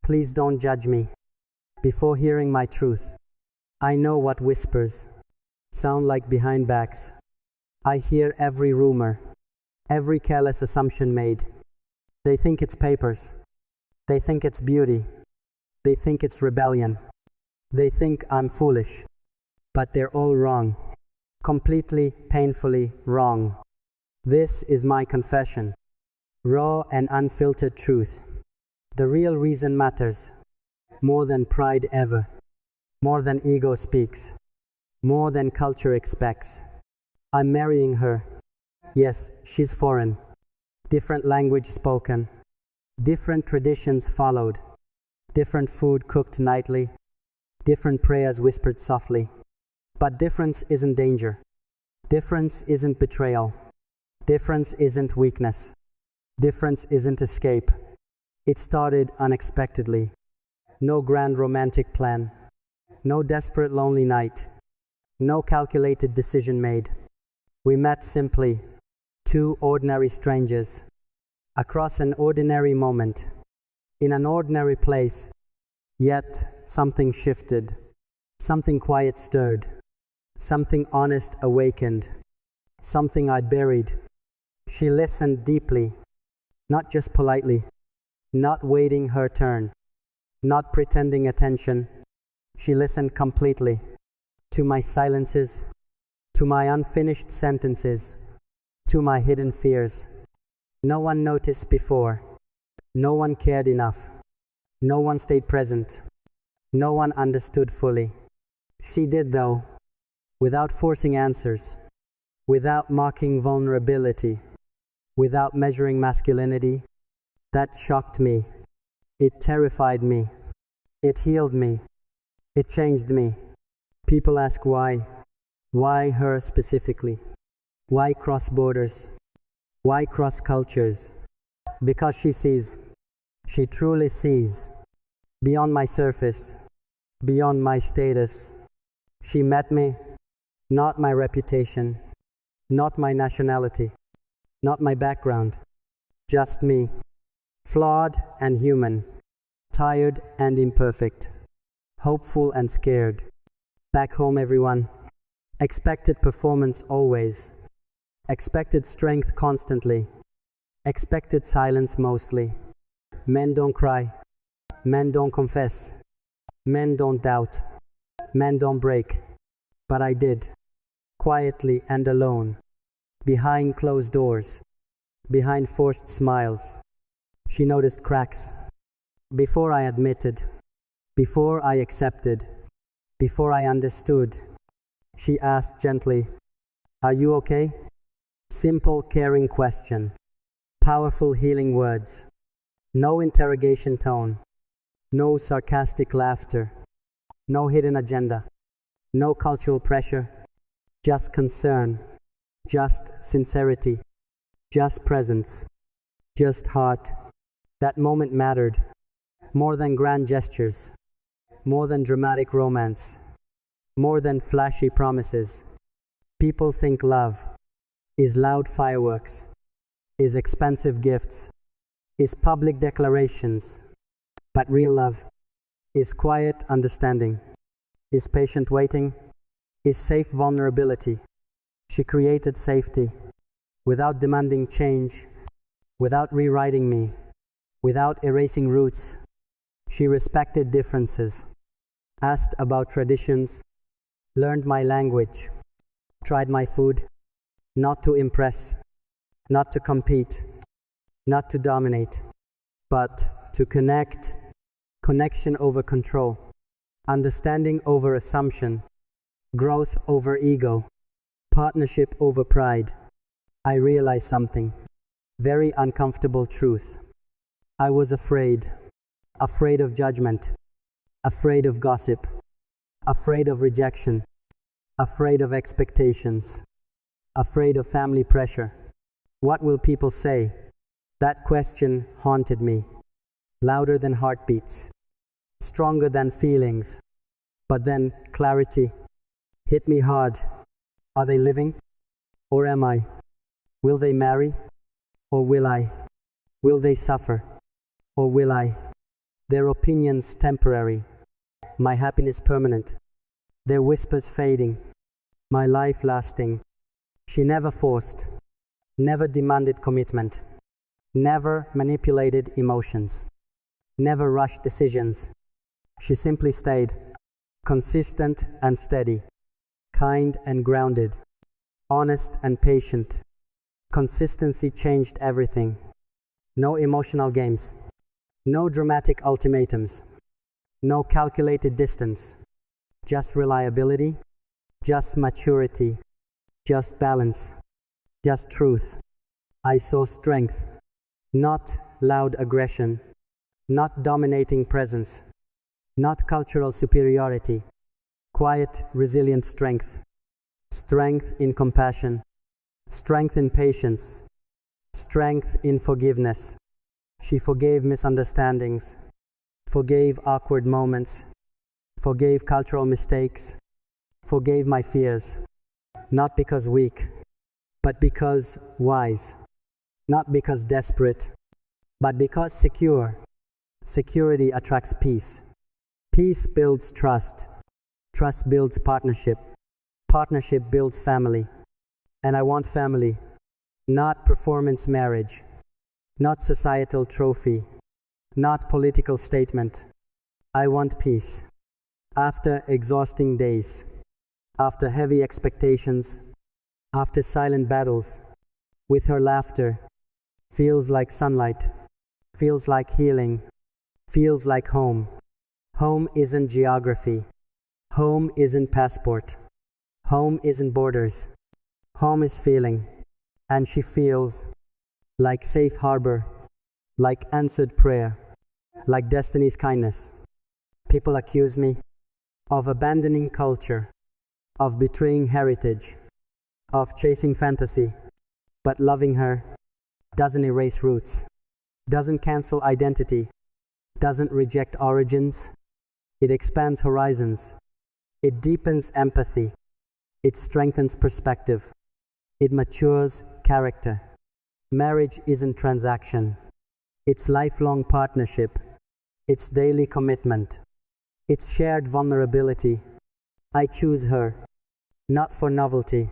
Please don't judge me before hearing my truth. I know what whispers sound like behind backs. I hear every rumor, every careless assumption made. They think it's papers. They think it's beauty. They think it's rebellion. They think I'm foolish. But they're all wrong. Completely, painfully wrong. This is my confession. Raw and unfiltered truth. The real reason matters. More than pride ever. More than ego speaks. More than culture expects. I'm marrying her. Yes, she's foreign. Different language spoken. Different traditions followed. Different food cooked nightly. Different prayers whispered softly. But difference isn't danger. Difference isn't betrayal. Difference isn't weakness. Difference isn't escape. It started unexpectedly. No grand romantic plan. No desperate lonely night. No calculated decision made. We met simply, two ordinary strangers, across an ordinary moment, in an ordinary place. Yet something shifted. Something quiet stirred. Something honest awakened. Something I'd buried. She listened deeply, not just politely, not waiting her turn, not pretending attention. She listened completely to my silences, to my unfinished sentences, to my hidden fears. No one noticed before. No one cared enough. No one stayed present. No one understood fully. She did though, without forcing answers, without mocking vulnerability, without measuring masculinity. That shocked me. It terrified me. It healed me. It changed me. People ask why. Why her specifically? Why cross borders? Why cross cultures? Because she sees. She truly sees. Beyond my surface. Beyond my status. She met me. Not my reputation. Not my nationality. Not my background. Just me. Flawed and human. Tired and imperfect. Hopeful and scared. Back home, everyone. Expected performance always. Expected strength constantly. Expected silence mostly. Men don't cry. Men don't confess. Men don't doubt. Men don't break. But I did. Quietly and alone. Behind closed doors. Behind forced smiles. She noticed cracks. Before I admitted. Before I accepted. Before I understood. She asked gently, "Are you okay?" Simple, caring question. Powerful, healing words. No interrogation tone. No sarcastic laughter. No hidden agenda. No cultural pressure. Just concern. Just sincerity. Just presence. Just heart. That moment mattered. More than grand gestures. More than dramatic romance. More than flashy promises. People think love is loud fireworks, is expensive gifts, is public declarations. But real love is quiet understanding, is patient waiting, is safe vulnerability. She created safety without demanding change, without rewriting me, without erasing roots. She respected differences, asked about traditions, learned my language, tried my food, not to impress, not to compete, not to dominate, but to connect. Connection over control, understanding over assumption, growth over ego, partnership over pride. I realized something, very uncomfortable truth. I was afraid of judgment, afraid of gossip, afraid of rejection, afraid of expectations, afraid of family pressure. What will people say? That question haunted me, louder than heartbeats, stronger than feelings. But then clarity hit me hard. Are they living? Or am I? Will they marry? Or will I? Will they suffer? Or will I? Their opinions temporary, my happiness permanent. Their whispers fading, my life lasting. She never forced, never demanded commitment, never manipulated emotions, never rushed decisions. She simply stayed, consistent and steady, kind and grounded, honest and patient. Consistency changed everything. No emotional games, no dramatic ultimatums, no calculated distance, just reliability, just maturity, just balance, just truth. I saw strength, not loud aggression, not dominating presence, not cultural superiority, quiet, resilient strength, strength in compassion, strength in patience, strength in forgiveness. She forgave misunderstandings, forgave awkward moments, forgave cultural mistakes, forgave my fears, not because weak, but because wise, not because desperate, but because secure. Security attracts peace. Peace builds trust. Trust builds partnership. Partnership builds family. And I want family, not performance marriage, not societal trophy, not political statement. I want peace. After exhausting days, after heavy expectations, after silent battles, with her laughter, feels like sunlight, feels like healing, feels like home. Home isn't geography. Home isn't passport. Home isn't borders. Home is feeling, and she feels like safe harbor, like answered prayer, like destiny's kindness. People accuse me of abandoning culture, of betraying heritage, of chasing fantasy, but loving her doesn't erase roots, doesn't cancel identity, doesn't reject origins. It expands horizons. It deepens empathy. It strengthens perspective. It matures character. Marriage isn't transaction. It's lifelong partnership. It's daily commitment. It's shared vulnerability. I choose her, not for novelty,